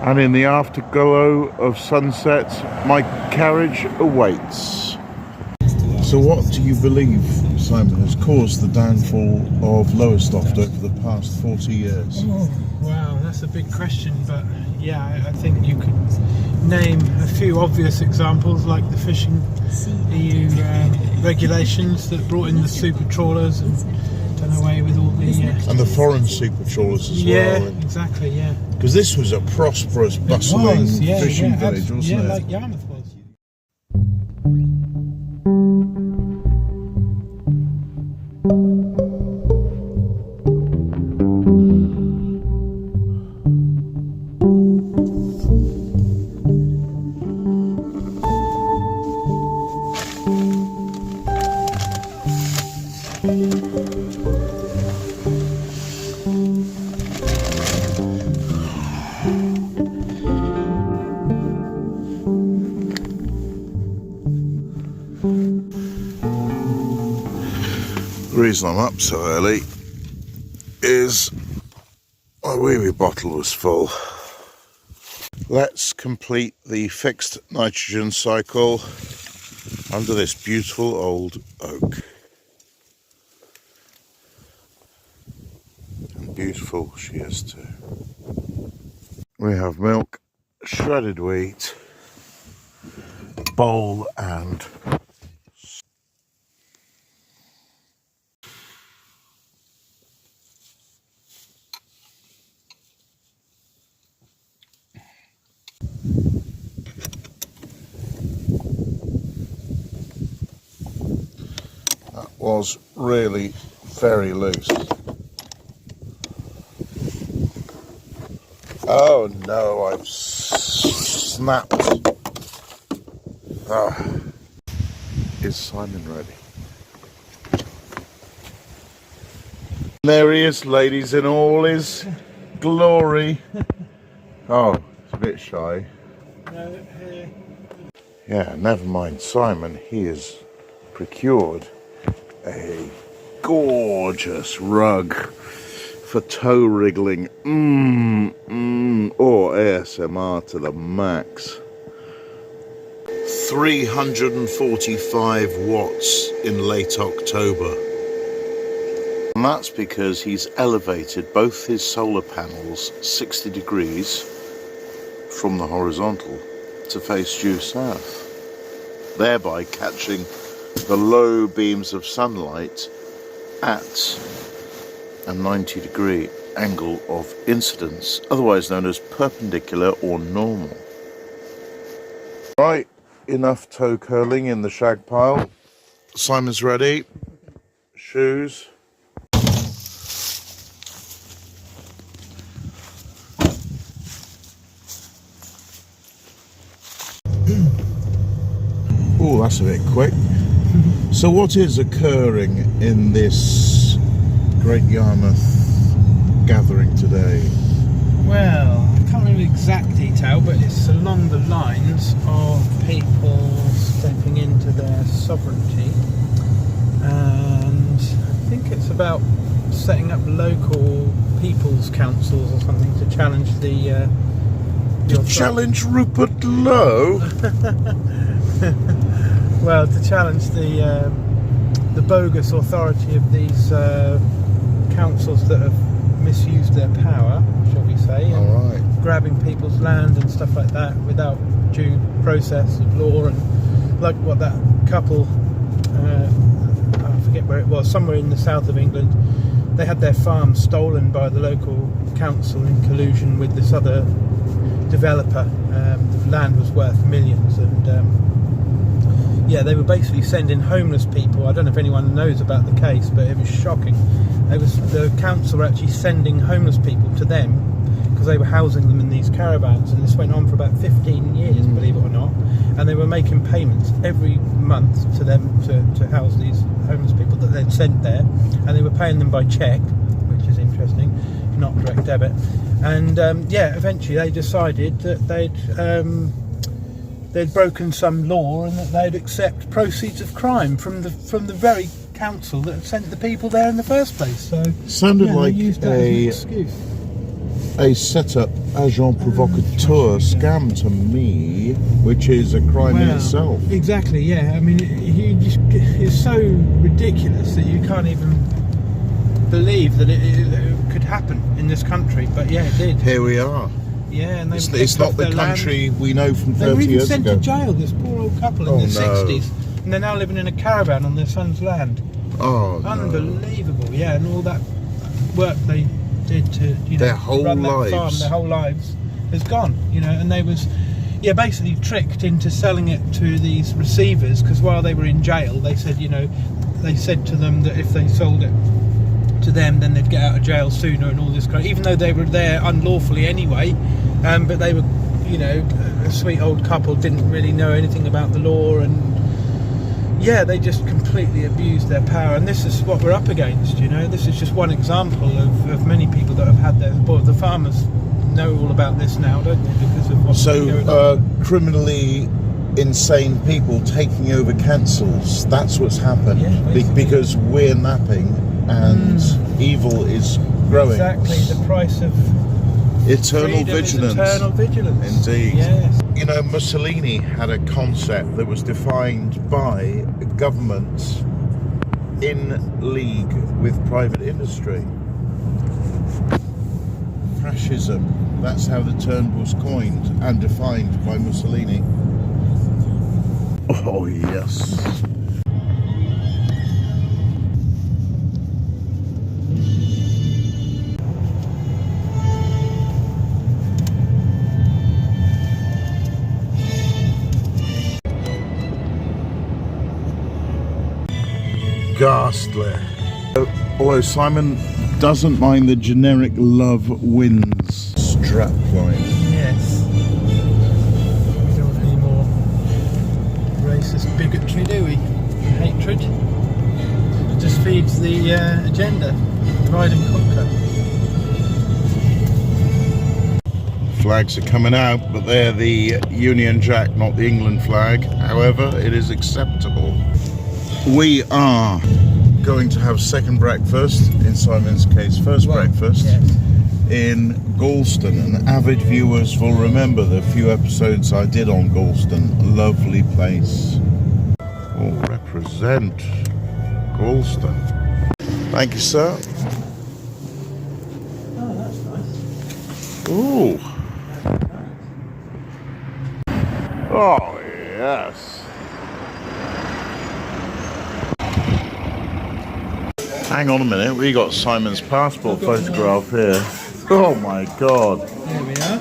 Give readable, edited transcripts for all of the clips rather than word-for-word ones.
And in the afterglow of sunset, my carriage awaits. So what do you believe, Simon, has caused the downfall of Lowestoft over the past 40 years? Oh, wow, that's a big question, but yeah, I think you could name a few obvious examples, like the fishing EU regulations that brought in the super trawlers and done away with all the... and the foreign super trawlers as well. Yeah, exactly, yeah. Because this was a prosperous, bustling fishing village, wasn't it? Yeah, like Yarmouth was. The reason I'm up so early is my wee bottle was full. Let's complete the fixed nitrogen cycle under this beautiful old oak. And beautiful she is too. We have milk, shredded wheat, bowl and that was really very loose. Oh no, I've snapped. Is Simon ready? There he is, ladies, in all his glory. Oh, it's a bit shy. No, here. Yeah, never mind Simon, he has procured a gorgeous rug for toe wriggling, or ASMR to the max. 345 watts in late October. And that's because he's elevated both his solar panels 60 degrees from the horizontal to face due south, thereby catching the low beams of sunlight at a 90-degree angle of incidence, otherwise known as perpendicular or normal. Right, enough toe curling in the shag pile. Simon's ready. Shoes. Oh, that's a bit quick. So what is occurring in this Great Yarmouth gathering today? Well, I can't remember the exact detail, but it's along the lines of people stepping into their sovereignty, and I think it's about setting up local people's councils or something to challenge the challenge Rupert Lowe? Well, to challenge the bogus authority of these councils that have misused their power, shall we say, and grabbing people's land and stuff like that without due process of law. And like what that couple, I forget where it was, somewhere in the south of England, they had their farm stolen by the local council in collusion with this other developer. The land was worth millions, and yeah, they were basically sending homeless people. I don't know if anyone knows about the case, but it was shocking. The council were actually sending homeless people to them because they were housing them in these caravans, and this went on for about 15 years, believe it or not. And they were making payments every month to them to house these homeless people that they'd sent there, and they were paying them by cheque, which is interesting, not direct debit. And yeah, eventually they decided that they'd broken some law and that they'd accept proceeds of crime from the very council that had sent the people there in the first place. So sounded like used that as an excuse. a setup agent provocateur scam to me, which is a crime in itself. Exactly, yeah. I mean, it's so ridiculous that you can't even believe that it could happen in this country, but yeah, it did. Here we are. Yeah, and it's not the country we know from 30 years ago. They were even sent to jail, this poor old couple in the no. 60s, and they're now living in a caravan on their son's land. Oh, unbelievable, no. Yeah, and all that work they did to their whole run that lives. farm, their whole lives has gone, and they was basically tricked into selling it to these receivers, because while they were in jail they said they said to them that if they sold it to them then they'd get out of jail sooner and all this kind of, even though they were there unlawfully anyway, but they were a sweet old couple, didn't really know anything about the law, and they just completely abused their power. And this is what we're up against. This is just one example of many people that have had their, the farmers know all about this now, don't they, because of what's going on. Criminally insane people taking over councils, that's what's happened, because we're napping and evil is growing. Exactly, the price of eternal vigilance. Eternal vigilance. Indeed. Yes. Mussolini had a concept that was defined by governments in league with private industry. Fascism. That's how the term was coined and defined by Mussolini. Oh, yes. Ghastly. Although Simon doesn't mind the generic love wins strapline. Yes. We don't want any more racist bigotry, do we? Hatred. It just feeds the agenda. Divide and conquer. Flags are coming out, but they're the Union Jack, not the England flag. However, it is acceptable. We are going to have second breakfast, in Simon's case first breakfast, in Galston, and avid viewers will remember the few episodes I did on Galston. Lovely place. Oh, represent Galston. Thank you, sir. Oh, that's nice. Ooh. Oh, yes. Hang on a minute, we got Simon's passport photograph here. Oh my God. There we are.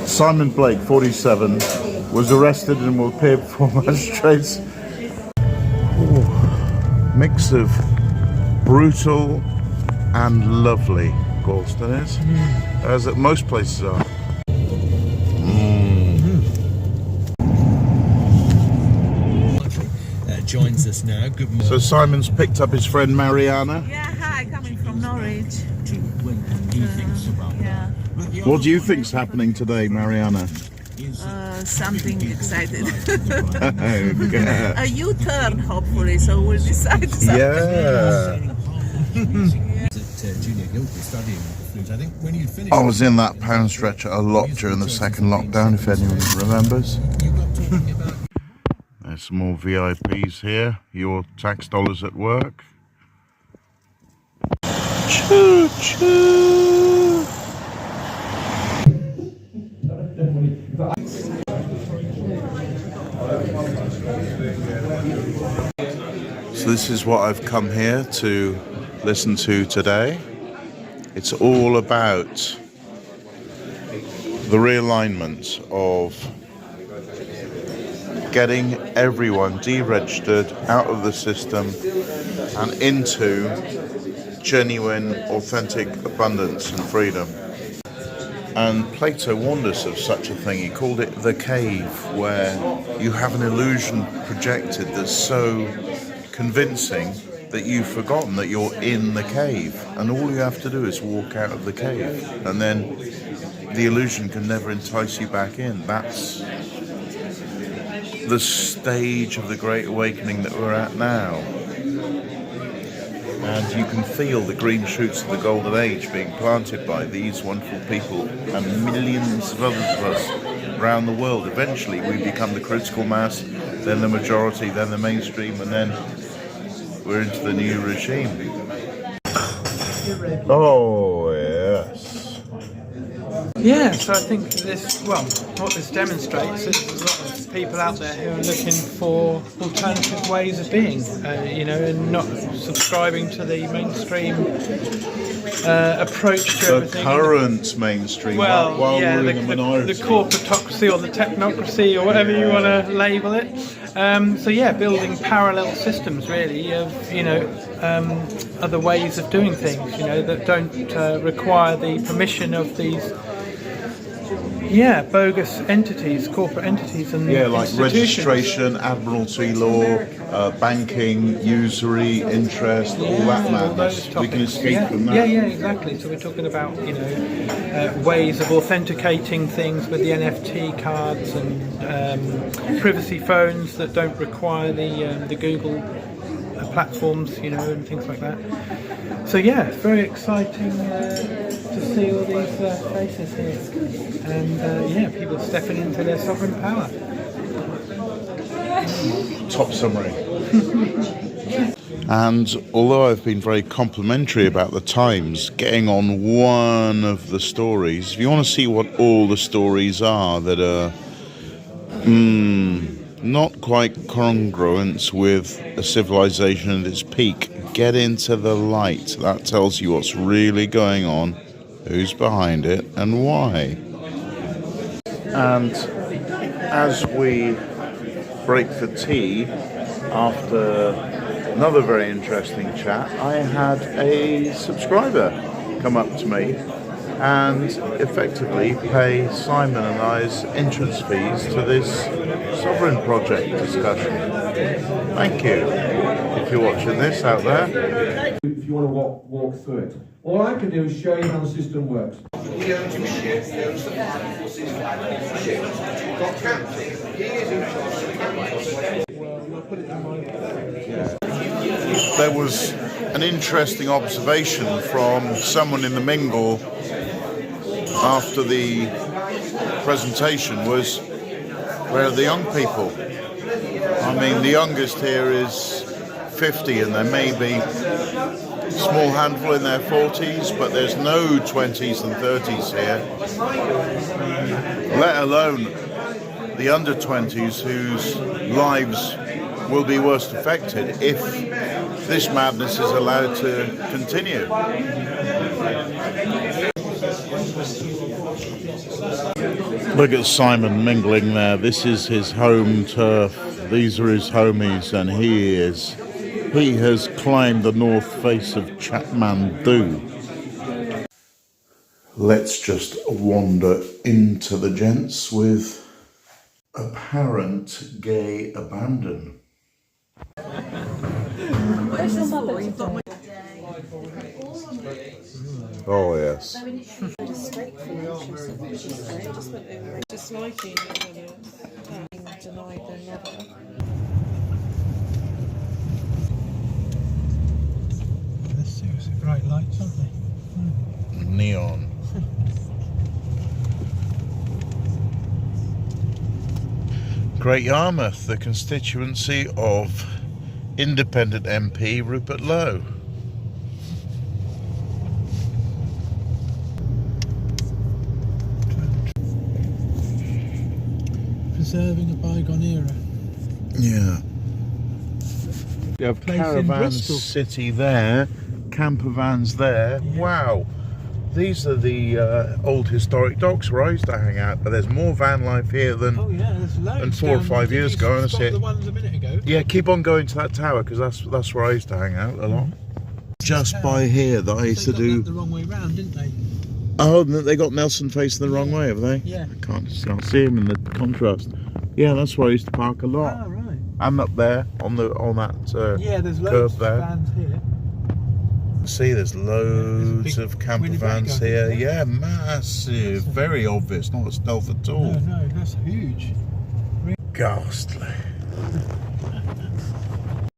Simon Blake, 47, was arrested and will appear before magistrates. Ooh. Mix of brutal and lovely, Galston is, as most places are. Joins us now. Good morning. So Simon's picked up his friend Mariana. Yeah, hi, coming from Norwich. What do you think's happening today, Mariana? Something excited. Okay. A U-turn, hopefully, so we'll decide something. Yeah. I was in that pound stretcher a lot during the second lockdown, if anyone remembers. There's some more VIPs here. Your tax dollars at work. Choo choo. So this is what I've come here to listen to today. It's all about the realignment of getting everyone deregistered out of the system and into genuine, authentic abundance and freedom. And Plato warned us of such a thing. He called it the cave, where you have an illusion projected that's so convincing that you've forgotten that you're in the cave, and all you have to do is walk out of the cave, and then the illusion can never entice you back in. That's the stage of the Great Awakening that we're at now. and you can feel the green shoots of the golden age being planted by these wonderful people and millions of others of us around the world. Eventually we become the critical mass, then the majority, then the mainstream, and then we're into the new regime. Oh yes. Yeah, so I think this, well, what this demonstrates is there's a lot of people out there who are looking for alternative ways of being, you know, and not subscribing to the mainstream approach to The everything. current mainstream, Well, while yeah, we're in the minority. the corporatocracy or the technocracy or whatever you want to label it. So yeah, building parallel systems really of, you know, other ways of doing things, you know, that don't require the permission of these bogus entities, corporate entities and like institutions. registration, admiralty law, banking, usury, interest, all that madness. We can escape from that. Yeah, exactly. So we're talking about, you know, ways of authenticating things with the NFT cards and privacy phones that don't require the Google platforms, you know, and things like that. So yeah, it's very exciting to see all these faces here, and people stepping into their sovereign power. Top summary. And although I've been very complimentary about the Times getting on one of the stories, if you want to see what all the stories are that are not quite congruent with a civilization at its peak, get into the light. That tells you what's really going on, who's behind it, and why. And as we break for tea after another very interesting chat, I had a subscriber come up to me and effectively pay Simon and I's entrance fees to this Sovereign Project discussion. Thank you, if you're watching this out there. If you want to walk through it. All I can do is show you how the system works. There was an interesting observation from someone in the mingle after the presentation was, where are the young people? I mean, the youngest here is 50 and there may be a small handful in their 40s, but there's no 20s and 30s here, let alone the under 20s whose lives will be worst affected if this madness is allowed to continue. Look at Simon mingling there. This is his home turf. These are his homies, and he has climbed the north face of Kathmandu. Let's just wander into the gents with apparent gay abandon. Oh yes. Disliking denied their mother. They're seriously bright lights, aren't they? Neon. Great Yarmouth, the constituency of independent MP Rupert Lowe. Preserving a bygone era. Yeah. You have Place in Caravan Bristol. City there, camper vans there. Yeah. Wow. These are the old historic docks where I used to hang out, but there's more van life here than Oh yeah, there's loads. and 4 or 5 years ago, and I see it. The ones a minute ago. Yeah, keep on going to that tower because that's where I used to hang out a lot. Just by here that I used to They do. got that the wrong way round, didn't they? Oh, they got Nelson facing the wrong way, have they? Yeah. I can't see him in the contrast. Yeah, that's where I used to park a lot. Oh right. I'm up there on that Yeah, there's curve loads of there. vans here. See, there's loads big of camper Winnebago, vans I think, here. yeah. Yeah, massive. Very obvious. Not a stealth at all. No, that's huge. Ghastly.